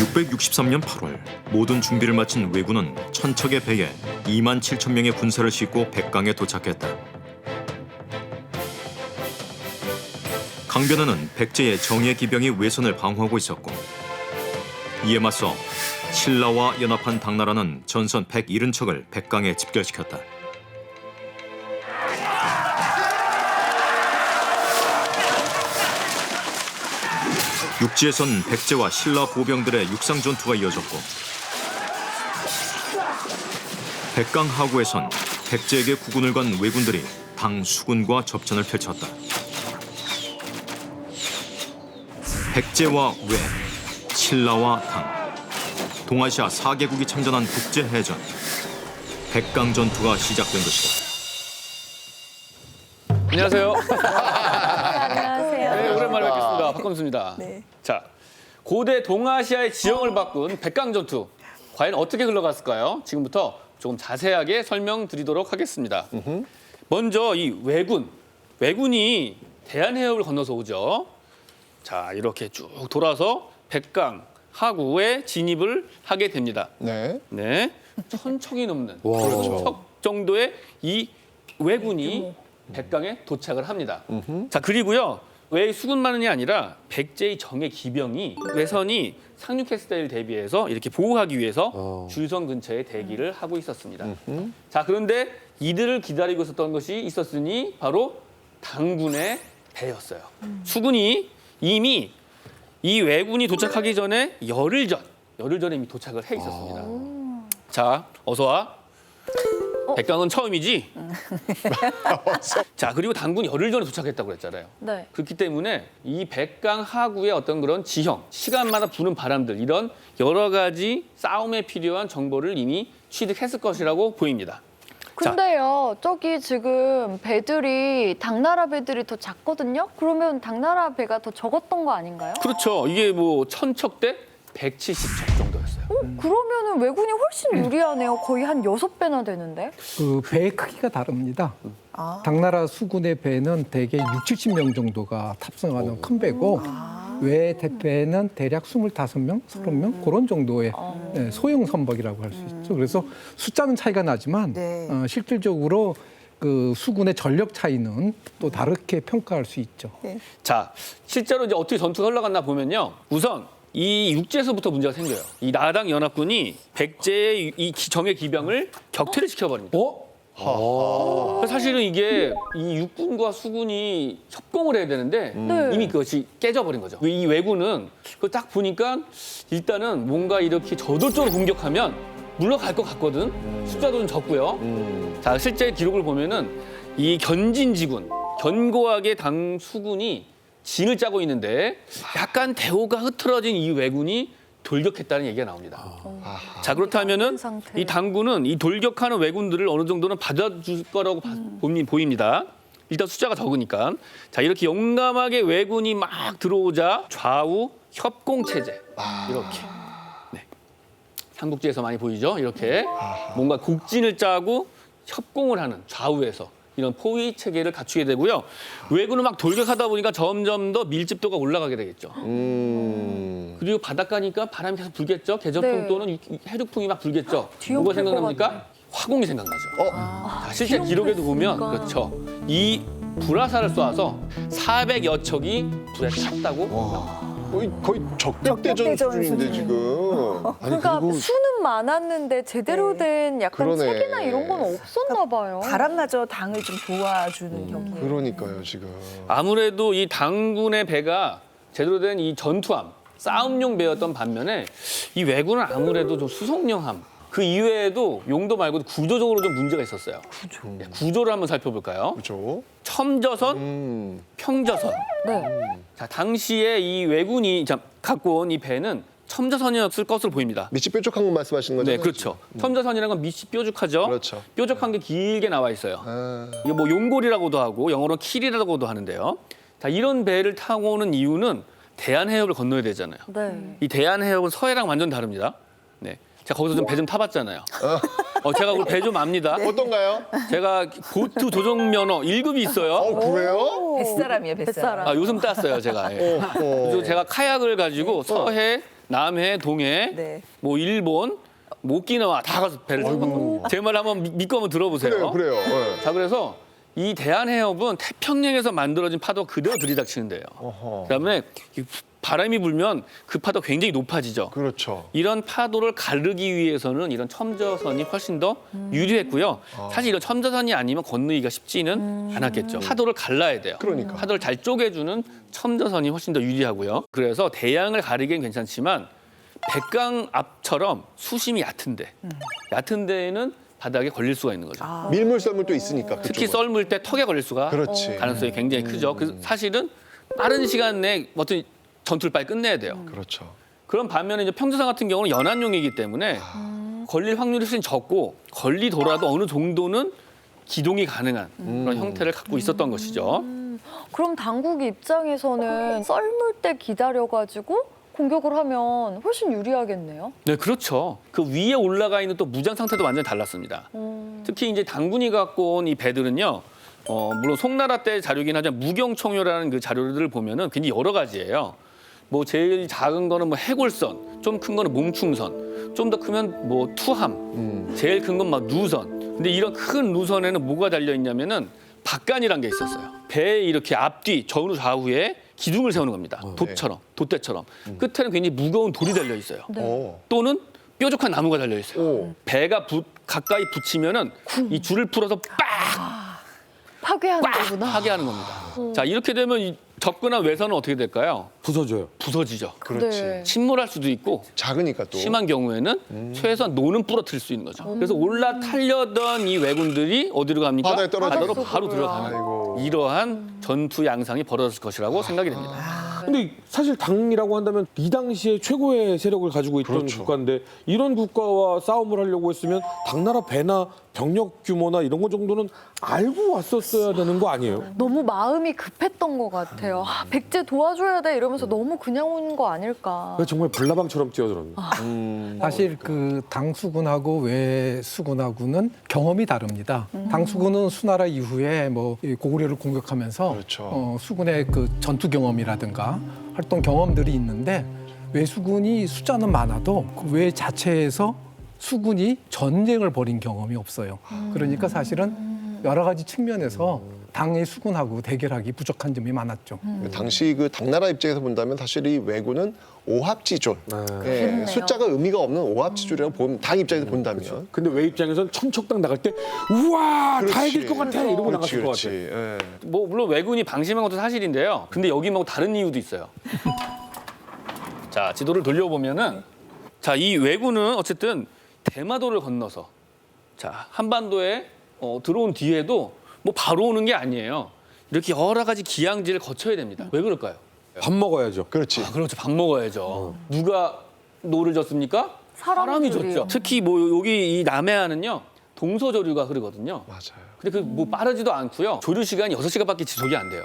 663년 8월 모든 준비를 마친 왜군은 천척의 배에 2만 7천 명의 군사를 싣고 백강에 도착했다. 강변하는 백제의 정예 기병이 왜선을 방어하고 있었고, 이에 맞서 신라와 연합한 당나라는 전선 170척을 백강에 집결시켰다. 육지에선 백제와 신라 보병들의 육상 전투가 이어졌고, 백강 하구에선 백제에게 구군을 건 왜군들이 당 수군과 접전을 펼쳤다. 백제와 왜 신라와 당, 동아시아 4개국이 참전한 국제해전, 백강 전투가 시작된 것이다. 안녕하세요. 안녕하세요. 네, 오랜만에 뵙겠습니다. 박범수입니다. 네. 자, 고대 동아시아의 지형을 바꾼 백강 전투. 과연 어떻게 흘러갔을까요? 지금부터 조금 자세하게 설명드리도록 하겠습니다. 먼저 이 왜군이 대한해협을 건너서 오죠. 자, 이렇게 쭉 돌아서 백강 하구에 진입을 하게 됩니다. 네. 네, 1,000척이 넘는 그렇죠. 1,000척 정도의 이 왜군이 백강에 도착을 합니다. 자, 그리고요, 왜 수군만이 아니라 백제의 정예 기병이 왜선이 상륙했을 때를 대비해서 이렇게 보호하기 위해서 줄선 근처에 대기를 하고 있었습니다. 자, 그런데 이들을 기다리고 있었던 것이 있었으니 바로 당군의 배였어요. 수군이 이미 이 왜군이 도착하기 전에 열흘 전에 이미 도착을 해 있었습니다. 자, 어서 와. 백강은 처음이지? 자, 그리고 당군이 열흘 전에 도착했다고 그랬잖아요. 네. 그렇기 때문에 이 백강 하구의 어떤 그런 지형, 시간마다 부는 바람들, 이런 여러 가지 싸움에 필요한 정보를 이미 취득했을 것이라고 보입니다. 근데요, 저기 지금 배들이 당나라 배들이 더 작거든요? 그러면 당나라 배가 더 적었던 거 아닌가요? 그렇죠. 이게 뭐 1,000척 대 170척 정도였어요. 그러면은 왜군이 훨씬 유리하네요. 거의 한 6배나 되는데. 그 배의 크기가 다릅니다. 당나라 수군의 배는 대개 6, 70명 정도가 탑승하는 큰 배고 외 대배는 대략 25명, 30명 그런 정도의 소형 선박이라고 할 수 있죠. 그래서 숫자는 차이가 나지만 실질적으로 그 수군의 전력 차이는 또 다르게 평가할 수 있죠. 자, 실제로 이제 어떻게 전투가 흘러갔나 보면요. 우선 이 육지에서부터 문제가 생겨요. 이 나당 연합군이 백제의 이 정예 기병을 격퇴를 시켜버립니다. 사실은 이게 이 육군과 수군이 협공을 해야 되는데 이미 그것이 깨져버린 거죠. 이 왜군은 그걸 딱 보니까 일단은 뭔가 이렇게 저돌적으로 공격하면 물러갈 것 같거든. 숫자도 좀 적고요. 자, 실제 기록을 보면은 이 견진지군, 견고하게 당 수군이 진을 짜고 있는데 약간 대오가 흐트러진 이 왜군이 돌격했다는 얘기가 나옵니다. 자, 그렇다면은 이 당군은 이 돌격하는 왜군들을 어느 정도는 받아줄 거라고 보입니다. 일단 숫자가 적으니까. 자, 이렇게 용감하게 왜군이 막 들어오자 좌우 협공 체제 이렇게. 네. 삼국지에서 많이 보이죠? 이렇게 뭔가 곡진을 짜고 협공을 하는 좌우에서 이런 포위 체계를 갖추게 되고요. 왜군을 막 돌격하다 보니까 점점 더 밀집도가 올라가게 되겠죠. 그리고 바닷가니까 바람이 계속 불겠죠. 개저풍 네. 또는 해륙풍이 막 불겠죠. 뒤엉킬 뭐가 생각납니까? 것 화공이 생각나죠. 자, 실제 기록에도 보면 그렇죠. 이 불화살을 쏴서 400여 척이 불에 탔다고. 거의 적격대전 수준인데 지금. 그러니까 수는 많았는데 제대로 된 약간 그러네. 체계나 이런 건 없었나 봐요. 바람마저 당을 좀 도와주는 격이. 그러니까요 지금. 아무래도 이 당군의 배가 제대로 된 이 전투함, 싸움용 배였던 반면에 이 왜군은 아무래도 좀 수송용함. 그 이외에도 용도 말고도 구조적으로 좀 문제가 있었어요. 구조를 한번 살펴볼까요? 그렇죠. 첨저선, 평저선. 네. 자, 당시에 이 왜군이 갖고 온 이 배는 첨저선이었을 것으로 보입니다. 밑이 뾰족한 거 말씀하시는 거죠? 네, 그렇죠. 첨저선이라는 건 밑이 뾰족하죠. 그렇죠. 뾰족한 게 길게 나와 있어요. 아, 이게 뭐 용골이라고도 하고 영어로 킬이라고도 하는데요. 자, 이런 배를 타고 오는 이유는 대한해협을 건너야 되잖아요. 네. 이 대한해협은 서해랑 완전 다릅니다. 네, 제가 거기서 좀 배 좀 타봤잖아요. 제가 그 배 좀 압니다. 어떤가요? 제가 보트 조종 면허 1급이 있어요. 그래요? 뱃사람이에요, 뱃사람. 뱃사람. 요즘 땄어요, 제가. 예. 그래서 제가 카약을 가지고 서해 남해, 동해, 네. 뭐 일본, 뭐 오키나와 다 가서 배를 타고 제 말 한번 믿고 한번 들어보세요. 그래요. 예. 자, 그래서 이 대한해협은 태평양에서 만들어진 파도 그대로 들이닥치는데요. 어허. 그다음에 이 바람이 불면 그 파도 굉장히 높아지죠. 그렇죠. 이런 파도를 가르기 위해서는 이런 첨저선이 훨씬 더 유리했고요. 사실 이런 첨저선이 아니면 건너기가 쉽지는 않았겠죠. 파도를 갈라야 돼요. 그러니까. 파도를 잘 쪼개주는 첨저선이 훨씬 더 유리하고요. 그래서 대양을 가르기엔 괜찮지만 백강 앞처럼 수심이 얕은 데에는 바닥에 걸릴 수가 있는 거죠. 밀물 썰물 또 있으니까. 특히 그쪽은. 썰물 때 턱에 걸릴 수가 그렇지. 가능성이 굉장히 크죠. 그래서 사실은 빠른 시간 내에 어떤 전투를 빨리 끝내야 돼요. 그렇죠. 그런 반면에 이제 평저선 같은 경우는 연안용이기 때문에 걸릴 확률이 훨씬 적고 걸리더라도 어느 정도는 기동이 가능한 그런 형태를 갖고 있었던 것이죠. 그럼 당국 입장에서는 썰물 때 기다려가지고 공격을 하면 훨씬 유리하겠네요. 네, 그렇죠. 그 위에 올라가 있는 또 무장 상태도 완전히 달랐습니다. 특히 이제 당군이 갖고 온 이 배들은요. 물론 송나라 때 자료긴 하지만 무경청요라는 그 자료들을 보면은 굉장히 여러 가지예요. 뭐 제일 작은 거는 뭐 해골선, 좀 큰 거는 몽충선, 좀 더 크면 뭐 투함, 제일 큰 건 막 누선. 근데 이런 큰 누선에는 뭐가 달려 있냐면은 박간이란 게 있었어요. 배에 이렇게 앞뒤 전후 좌우에 기둥을 세우는 겁니다. 돛대처럼. 끝에는 굉장히 무거운 돌이 달려 있어요. 오. 또는 뾰족한 나무가 달려 있어요. 오. 배가 가까이 붙이면은 이 줄을 풀어서 빡 파괴하는 거구나. 하게 하는 겁니다. 자, 이렇게 되면 이 접근한 외선은 어떻게 될까요? 부서져요. 부서지죠. 그렇지. 네. 침몰할 수도 있고 작으니까 또. 심한 경우에는 최소한 노는 부러뜨릴 수 있는 거죠. 그래서 올라타려던 이 왜군들이 어디로 갑니까? 바다에 떨어져요. 바다로 바로 들어가는 아이고. 이러한 전투 양상이 벌어졌을 것이라고 생각이 됩니다. 근데 사실 당이라고 한다면 이 당시에 최고의 세력을 가지고 있던 그렇죠. 국가인데 이런 국가와 싸움을 하려고 했으면 당나라 배나 병력 규모나 이런 거 정도는 알고 왔었어야 되는 거 아니에요? 너무 마음이 급했던 것 같아요. 백제 도와줘야 돼 이러면서 너무 그냥 오는 거 아닐까. 정말 불나방처럼 뛰어들었네. 사실 그 당수군하고 외수군하고는 경험이 다릅니다. 당수군은 수나라 이후에 뭐 이 고구려를 공격하면서 그렇죠. 수군의 그 전투 경험이라든가 활동 경험들이 있는데 외수군이 숫자는 많아도 그 외 자체에서 수군이 전쟁을 벌인 경험이 없어요. 그러니까 사실은 여러 가지 측면에서 당의 수군하고 대결하기 부족한 점이 많았죠. 당시 그 당나라 입장에서 본다면 사실 이 왜군은 오합지졸. 예, 숫자가 의미가 없는 오합지졸이라고 보면 당 입장에서 본다면. 근데 외 입장에선 첨척당 나갈 때 우와 다 이길 것 같아 이러고 그렇지, 나갔을 것 그렇지. 같아. 예. 뭐 물론 왜군이 방심한 것도 사실인데요. 근데 여기 말고 다른 이유도 있어요. 자, 지도를 돌려보면은 자, 이 왜군은 어쨌든 대마도를 건너서 자, 한반도에 들어온 뒤에도 뭐 바로 오는 게 아니에요. 이렇게 여러 가지 기항지를 거쳐야 됩니다. 왜 그럴까요? 밥 먹어야죠. 그렇지. 그렇죠. 밥 먹어야죠. 누가 노를 졌습니까? 사람이 사람들이. 졌죠. 특히 뭐 여기 이 남해안은요. 동서조류가 흐르거든요. 맞아요. 근데 그 뭐 빠르지도 않고요. 조류 시간이 6시간밖에 지속이 안 돼요.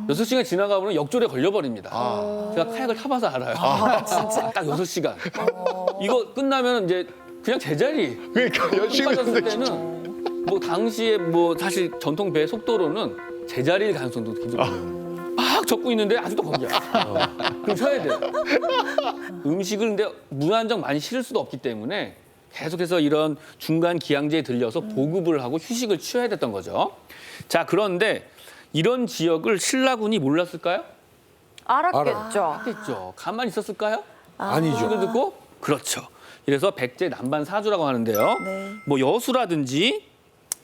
6시간 지나가면 역졸에 걸려버립니다. 제가 카약을 타봐서 알아요. 진짜 딱 6시간. 이거 끝나면 이제 그냥 제자리. 그러니까 열심히 빠졌을 했는데 때는 뭐 당시에 뭐 사실 전통 배 속도로는 제자리일 가능성도 굉장히 막 적고 있는데 아직도 거기야. 그럼 쉬어야 돼요. 음식을 근데 무한정 많이 실을 수도 없기 때문에 계속해서 이런 중간 기항지에 들려서 보급을 하고 휴식을 취해야 됐던 거죠. 자, 그런데 이런 지역을 신라군이 몰랐을까요? 알았겠죠. 알겠죠. 가만히 있었을까요? 아니죠. 소리를 듣고 그렇죠. 이래서 백제 남반 사주라고 하는데요. 네. 뭐 여수라든지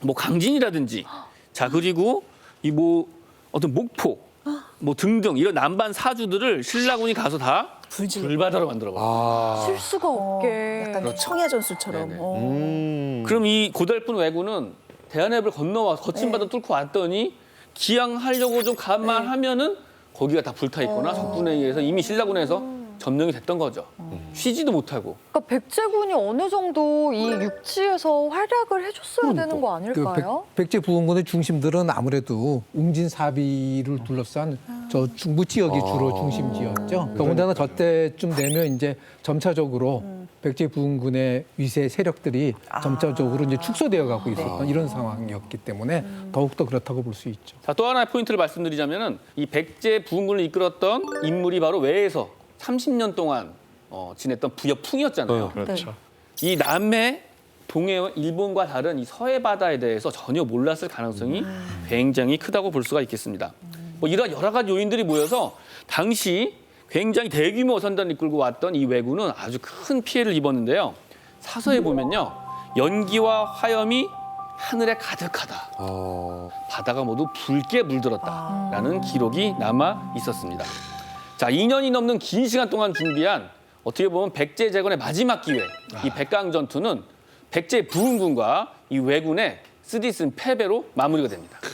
뭐 강진이라든지 자, 그리고 이 뭐 어떤 목포 뭐 등등 이런 남반 사주들을 신라군이 가서 다 불바다로 만들어 버려요. 쉴 수가 없게. 약간 청야 전술처럼. 네네. 그럼 이 고달픈 왜군은 대한해협을 건너와 거친 바다 뚫고 왔더니 기항하려고 좀 감안하면은 거기가 다 불타 있거나 적군에 의해서 이미 신라군에서 점령이 됐던 거죠. 쉬지도 못하고. 그러니까 백제군이 어느 정도 이 육지에서 활약을 해줬어야 되는 거 아닐까요? 백제 부흥군의 중심들은 아무래도 웅진사비를 둘러싼 저 중부 지역이 주로 중심지였죠. 더군다나 저때쯤 되면 이제 점차적으로 백제 부흥군의 위세 세력들이 점차적으로 이제 축소되어 가고 있었던 이런 상황이었기 때문에 더욱더 그렇다고 볼 수 있죠. 자, 또 하나의 포인트를 말씀드리자면은 이 백제 부흥군을 이끌었던 인물이 바로 외에서 30년 동안 지냈던 부여풍이었잖아요. 그렇죠. 이 남해 동해 일본과 다른 이 서해 바다에 대해서 전혀 몰랐을 가능성이 굉장히 크다고 볼 수가 있겠습니다. 뭐 이런 여러 가지 요인들이 모여서 당시 굉장히 대규모 선단을 이끌고 왔던 이 왜군은 아주 큰 피해를 입었는데요. 사서에 보면요, 연기와 화염이 하늘에 가득하다. 바다가 모두 붉게 물들었다라는 기록이 남아 있었습니다. 자, 2년이 넘는 긴 시간 동안 준비한 어떻게 보면 백제 재건의 마지막 기회, 이 백강 전투는 백제 부흥군과 이 왜군의 쓰디쓴 패배로 마무리가 됩니다.